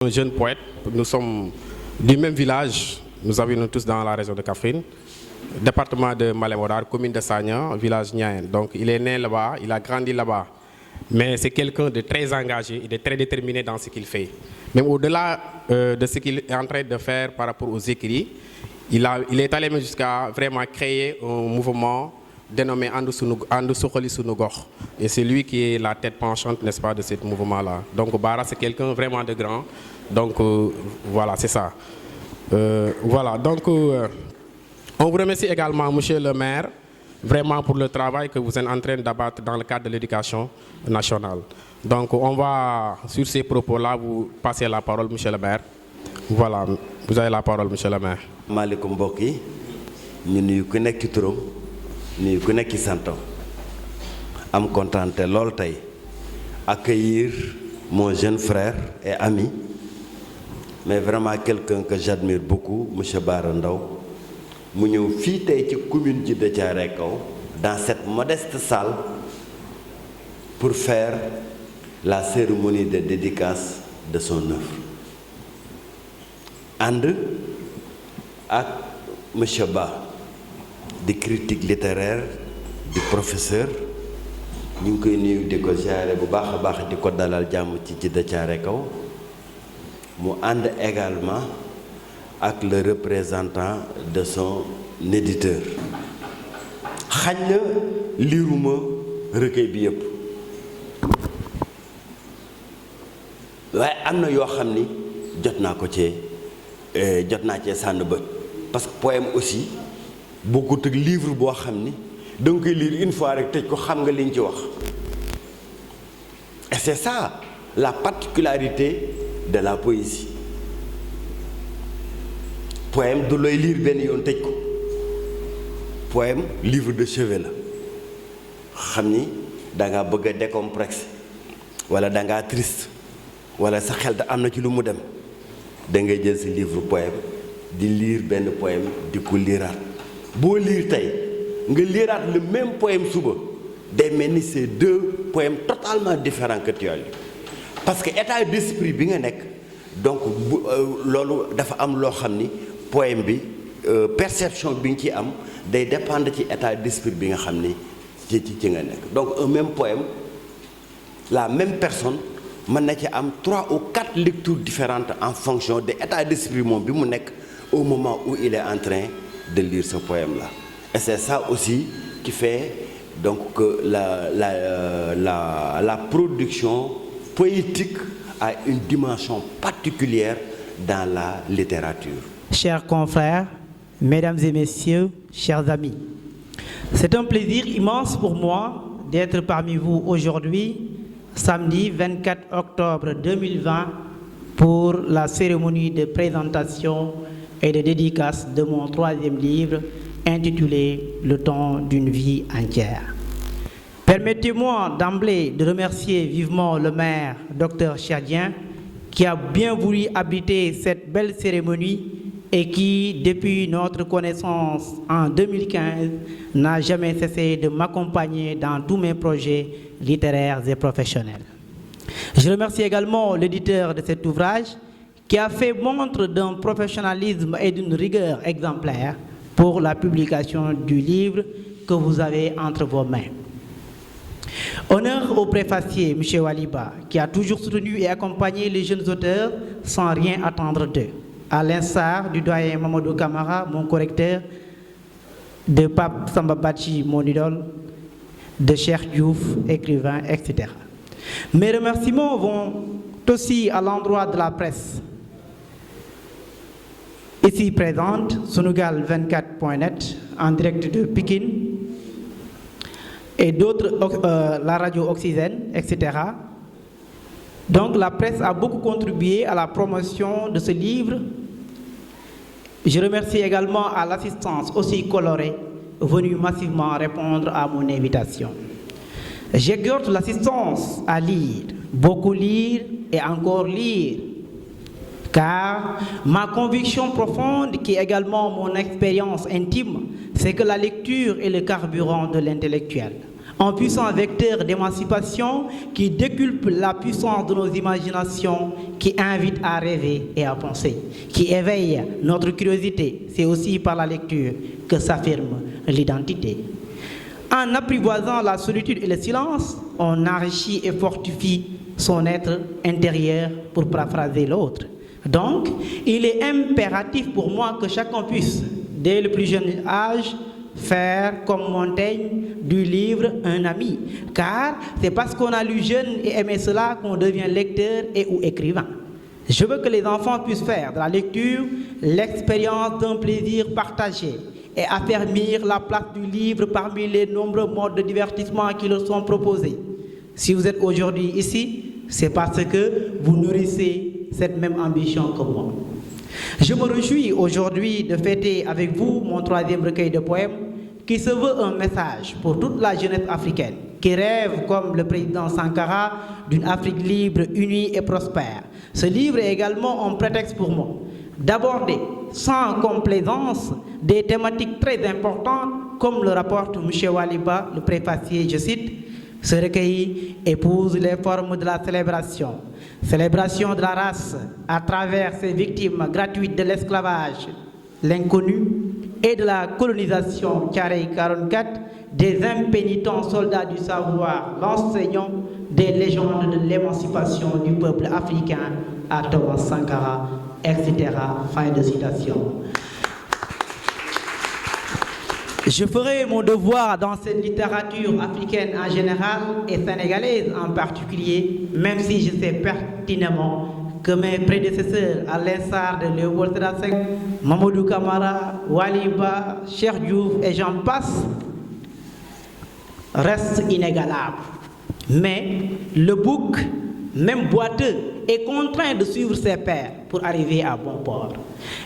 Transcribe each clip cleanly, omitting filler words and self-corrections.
Un jeune poète, nous sommes du même village, nous habitons tous dans la région de Kaffrine, département de Malem Hodar, commune de Sagna, village Niayen. Donc il est né là-bas, il a grandi là-bas. Mais c'est quelqu'un de très engagé et de très déterminé dans ce qu'il fait. Même au-delà de ce qu'il est en train de faire par rapport aux écrits, il est allé même jusqu'à vraiment créer un mouvement dénommé Andu Sukhali Sunu Gox. Et c'est lui qui est la tête penchante, n'est-ce pas, de ce mouvement-là. Donc Bara, c'est quelqu'un vraiment de grand. Donc voilà, c'est ça. Voilà, donc on vous remercie également, monsieur le maire, vraiment pour le travail que vous êtes en train d'abattre dans le cadre de l'éducation nationale. Donc on va, sur ces propos-là, vous passer la parole, monsieur le maire. Voilà, vous avez la parole, monsieur le maire. Malikum mbokk yi ñu nuyu ku nekk ci turam nuyu ku nekk ci santam am contenté lool tey accueillir mon jeune frère et ami, mais vraiment quelqu'un que j'admire beaucoup, monsieur Bara Ndao mu ñëw fii tey ci commune ji de Thiaroye Kao dans cette modeste salle pour faire la cérémonie de dédicace de son œuvre. ànd ak monsieur Ba di critique littéraire di professeur ñu ngi koy nuyu di ko ziare bu baax a baax di ko dalal jàmm ci Djiddah Thiaroye Kao mu ànd également ak le représentant de son éditeur. xañ na liiruma recueil bi yëpp waaye am na yoo xam ni jot naa ko cee sànn bët parce que poème aussi bokkut ak livre boo xam ni da nga koy lire une fois rek tëj ko xam nga liñ ci wax. Et c'est ça la particularité de la poésie. Poème du looy lire benn yoon tëj ko. Poème livre de chevet la xam ni da ngaa bëgg a décomprexé wala da ngaa triste wala sa xel da am na ci lu mu dem da ngay jël si livre poème di lire benn poème di ko liiraat boo lire tey nga liiraat le même poème suba day mel ni c'est deux poèmes totalement différents que tu as lu parce que état d'esprit bi nga nekk donc loolu dafa am loo xam ni poème bi perception bi nga ci am day dépendre ci état d'esprit bi nga xam ni ci nga nekk. Donc un même poème, la même personne mën na ci am 3 ou 4 lectures différentes en fonction de l'état d'esprit moom bi mu nekk au moment où il est en train de lire ce poème-là. Et c'est ça aussi qui fait donc que la production poétique a une dimension particulière dans la littérature. Chers confrères, mesdames et messieurs, chers amis, c'est un plaisir immense pour moi d'être parmi vous aujourd'hui, samedi 24 octobre 2020, pour la cérémonie de présentation et de dédicace de mon 3e livre intitulé « Le temps d'une vie entière ». Permettez-moi d'emblée de remercier vivement le maire, Dr Chadien, qui a bien voulu habiter cette belle cérémonie et qui, depuis notre connaissance en 2015, n'a jamais cessé de m'accompagner dans tous mes projets littéraires et professionnels. Je remercie également l'éditeur de cet ouvrage qui a fait montre d'un professionnalisme et d'une rigueur exemplaire pour la publication du livre que vous avez entre vos mains. Honneur au préfacier, M. Waliba, qui a toujours soutenu et accompagné les jeunes auteurs sans rien attendre d'eux, à l'instar du doyen Mamadou Kamara, mon correcteur, de Pape Samba Badji, mon idole, de Cheikh Diouf, écrivain, etc. Mes remerciements vont aussi à l'endroit de la presse. Ici présente, Sunugal24.net, en direct de Pékin, et d'autres, la radio Oxygène, etc. Donc la presse a beaucoup contribué à la promotion de ce livre. Je remercie également à l'assistance aussi colorée, venue massivement répondre à mon invitation. J'exhorte l'assistance à lire, beaucoup lire et encore lire, car ma conviction profonde, qui est également mon expérience intime, c'est que la lecture est le carburant de l'intellectuel. un puissant vecteur d'émancipation qui décuple la puissance de nos imaginations, qui invite à rêver et à penser, qui éveille notre curiosité. C'est aussi par la lecture que s'affirme l'identité. En apprivoisant la solitude et le silence, on enrichit et fortifie son être intérieur, pour paraphraser l'autre. Donc, il est impératif pour moi que chacun puisse, dès le plus jeune âge, faire comme Montaigne du livre un ami, car c'est parce qu'on a lu jeune et aimé cela qu'on devient lecteur et ou écrivain. Je veux que les enfants puissent faire de la lecture l'expérience d'un plaisir partagé et affermir la place du livre parmi les nombreux modes de divertissement qui leur sont proposés. Si vous êtes aujourd'hui ici, c'est parce que vous nourrissez cette même ambition que moi. Je me réjouis aujourd'hui de fêter avec vous mon 3e recueil de poèmes qui se veut un message pour toute la jeunesse africaine qui rêve, comme le président Sankara, d'une Afrique libre, unie et prospère. Ce livre est également un prétexte pour moi d'aborder sans complaisance des thématiques très importantes comme le rapporte M. Waliba, le préfacier, je cite: ce recueil épouse les formes de la célébration de la race à travers ses victimes gratuites de l'esclavage, l'inconnu, et de la colonisation Thiaroye 44, des impénitents soldats du savoir, l'enseignant des légendes de l'émancipation du peuple africain à Thomas Sankara, etc. Fin de citation. Je ferai mon devoir dans cette littérature africaine en général et sénégalaise en particulier, même si je sais pertinemment que mes prédécesseurs, à l'instar de Léopold Sédar Senghor, Mamadou Camara, Waliba, Cheikh Diouf et j'en passe, restent inégalables. Mais le bouc, même boiteux, est contraint de suivre ses pairs pour arriver à bon port.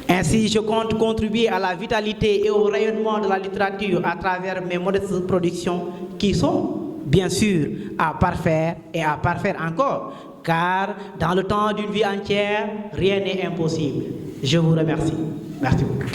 Ainsi, je compte contribuer à la vitalité et au rayonnement de la littérature à travers mes modestes productions qui sont, bien sûr, à parfaire et à parfaire encore, car dans le temps d'une vie entière, rien n'est impossible. Je vous remercie. Merci beaucoup.